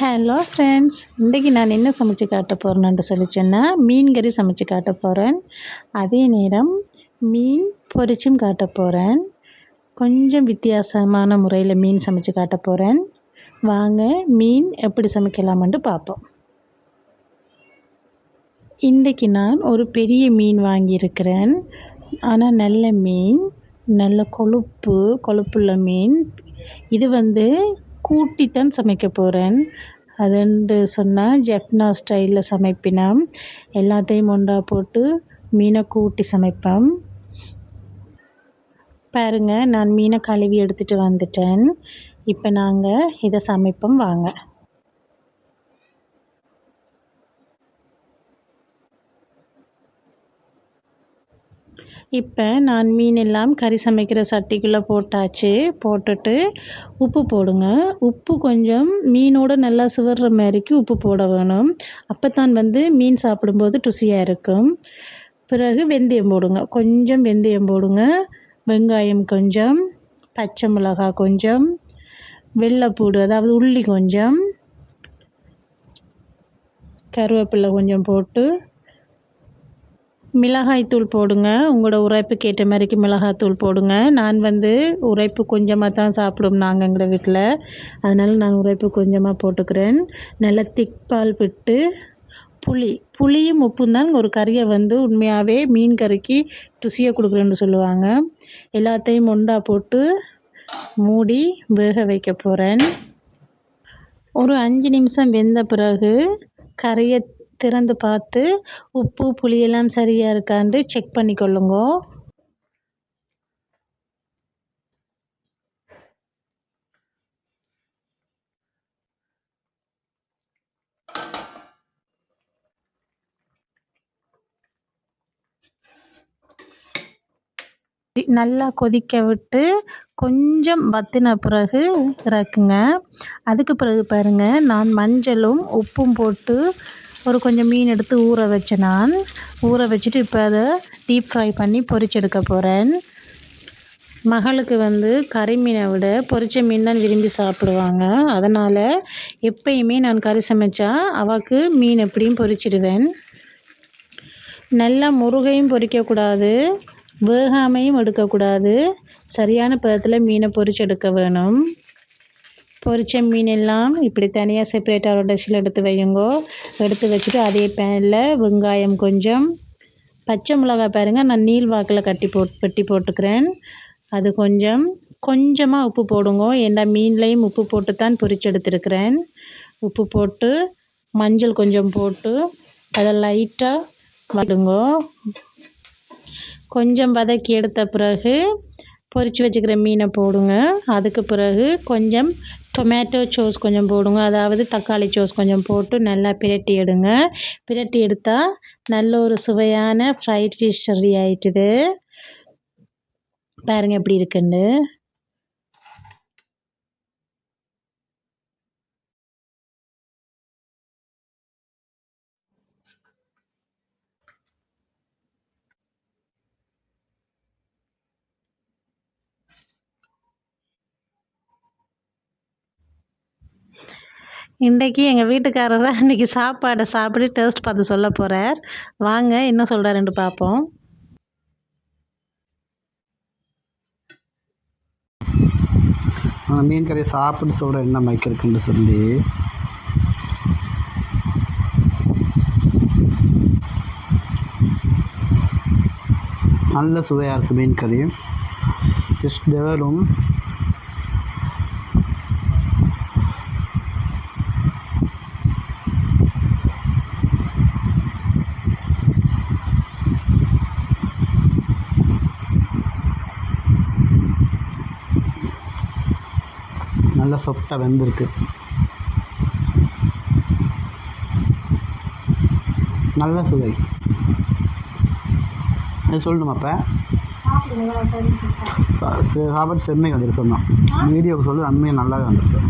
Hello friends, இன்றைக்கி நான் என்ன சமைச்சு காட்ட போகிறேன்னு சொன்னால் மீன் கறி சமைச்சு காட்ட போகிறேன். அதே நேரம் மீன் பொரிச்சும் காட்ட போகிறேன். கொஞ்சம் வித்தியாசமான முறையில் மீன் சமைச்சு காட்ட போகிறேன். வாங்க மீன் எப்படி சமைக்கலாமென்று பார்ப்போம். இன்றைக்கி நான் ஒரு பெரிய மீன் வாங்கியிருக்கிறேன். ஆனால் நல்ல மீன், நல்ல கொழுப்புள்ள மீன். இது கூட்டித்தான் சமைக்க போகிறேன். அதுன்னு சொன்னால் ஜப்னா ஸ்டைலில் சமைப்பினா எல்லாத்தையும் ஒன்றா போட்டு மீனை கூட்டி சமைப்பேன். பாருங்கள், நான் மீனை கழுவி எடுத்துகிட்டு வந்துட்டேன். இப்போ நாங்கள் இதை சமைப்போம் வாங்க. இப்போ நான் மீன் எல்லாம் கறி சமைக்கிற சட்டிக்குள்ளே போட்டாச்சு. போட்டுட்டு உப்பு போடுங்க. உப்பு கொஞ்சம் மீனோடு நல்லா சிவர்ற மாதிரிக்கு உப்பு போட வேணும். அப்போ தான் மீன் சாப்பிடும்போது ருசியாக இருக்கும். பிறகு வெந்தயம் போடுங்க. கொஞ்சம் வெந்தயம் போடுங்க. வெங்காயம் கொஞ்சம், பச்சை மிளகாய் கொஞ்சம், வெள்ளைப்பூடு அதாவது உள்ளி கொஞ்சம், கருவேப்பிலை கொஞ்சம் போட்டு மிளகாய்த்தூள் போடுங்க. உங்களோட உரைப்புக்கு ஏற்ற மாதிரிக்கு மிளகாய்த்தூள் போடுங்க. நான் உரைப்பு கொஞ்சமாக தான் சாப்பிடுவோம் நாங்கள் எங்கள் வீட்டில். அதனால் நான் உரைப்பு கொஞ்சமாக போட்டுக்கிறேன். நல்லா திக்பால் விட்டு புளியும் உப்பும் தான் ஒரு கறியை உண்மையாகவே மீன் கறிக்கு ருசியை கொடுக்குறேன்னு சொல்லுவாங்க. எல்லாத்தையும் ஒன்றா போட்டு மூடி வேக வைக்க போகிறேன். ஒரு 5 நிமிஷம் வெந்த பிறகு கறியை திறந்து பார்த்து உப்பு புளியெல்லாம் சரியாக இருக்கான்னு செக் பண்ணிக்கொள்ளுங்க. நல்லா கொதிக்க விட்டு கொஞ்சம் வத்தின பிறகு இறக்குங்க. அதுக்கு பிறகு பாருங்கள், நான் மஞ்சளும் உப்பும் போட்டு கொஞ்சம் மீன் எடுத்து ஊற வச்சுட்டு இப்போ அதை டீப் ஃப்ரை பண்ணி பொரிச்செடுக்க போகிறேன். மகளுக்கு கறி மீனை விட பொரிச்ச மீன் தான் விரும்பி சாப்பிடுவாங்க. அதனால் எப்பயுமே நான் கறி சமைச்சா அவளுக்கு மீன் எப்படியும் பொரிச்சிடுவேன். நல்லா முருகையும் பொரிக்கக்கூடாது, வேகாமையும் எடுக்கக்கூடாது. சரியான பதத்தில் மீனை பொரிச்செடுக்க வேணும். பொரிச்ச மீன் எல்லாம் இப்படி தனியாக செப்பரேட்டாக ஒரு டிஷ்ஷில் எடுத்து வையுங்கோ. எடுத்து வச்சுட்டு அதே பேனில் வெங்காயம் கொஞ்சம், பச்சை மிளகாய் பாருங்கள் நான் நீள் வாக்கில் வெட்டி போட்டுக்கிறேன். அது கொஞ்சமாக உப்பு போடுங்க. ஏன்னா மீன்லேயும் உப்பு போட்டு தான் பொரிச்செடுத்துருக்கிறேன். உப்பு போட்டு மஞ்சள் கொஞ்சம் போட்டு அதை லைட்டாக வதக்குங்க. கொஞ்சம் வதக்கி எடுத்த பிறகு பொரித்து வச்சுக்கிற மீனை போடுங்க. அதுக்கு பிறகு கொஞ்சம் டொமேட்டோ சோஸ் கொஞ்சம் போடுங்க. அதாவது தக்காளி சோஸ் கொஞ்சம் போட்டு நல்லா பிரட்டி எடுங்க. பிரட்டி எடுத்தால் நல்ல ஒரு சுவையான ஃப்ரைட் ஃபிஷ் ரெடி ஆகிட்டுது. பாருங்கள் எப்படி இருக்குன்னு. இன்றைக்கி எங்கள் வீட்டுக்காரர் தான் இன்றைக்கி சாப்பாடை சாப்பிட்டு டேஸ்ட் பார்த்து சொல்ல போகிறார். வாங்க என்ன சொல்கிறாருன்னு பார்ப்போம். மீன் கறியை சாப்பிட்டு சொல்கிற என்ன மைக் இருக்குன்னு சொல்லி நல்ல சுவையாக இருக்குது மீன் கறி. ஜஸ்ட் டெவலும் நல்லா சாஃப்டாக வெந்திருக்கு. நல்ல சுவை. அது சொல்லணுமா? அப்போ சாப்பாடு செம்மையாக வந்திருக்கு. வீடியோவுக்கு சொல்லு, அண்மையாக நல்லாவே வந்திருக்கு.